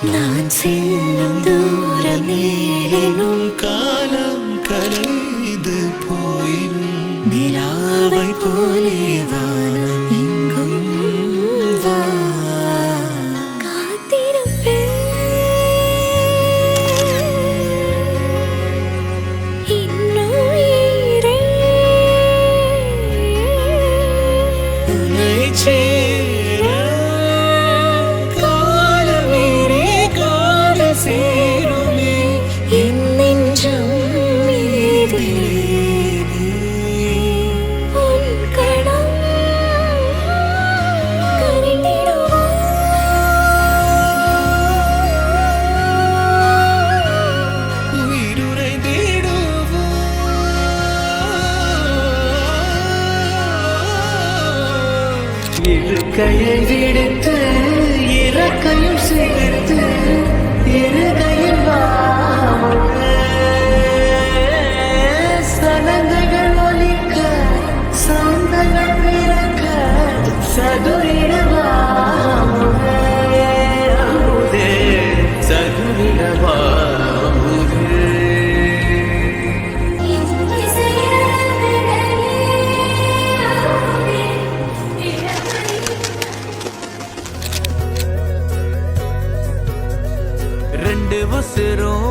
நான் செல்லும் தூரம் நீளினும் காலம் கலைந்து போயினும் நிலாவை போலே வானம் எங்கும் வா காத்திருப்பேன் இன்னுயிரே உன்னை சேர காலமீறி காதல் சேருமே என் நெஞ்சம் மீதிலே உன் கணம் கரைந்திடுவாய் உயிருரை தேடுவோம் இழுக்கையை விடுத்து இறக்கையும் சேர்த்து இருகையில் சலங்கைகள் ஒலிக்க சாந்தங்கள் பிறக்க சதுரிடவாமுதே சதுரிடவாமுதே ரெண்டு உசுரும்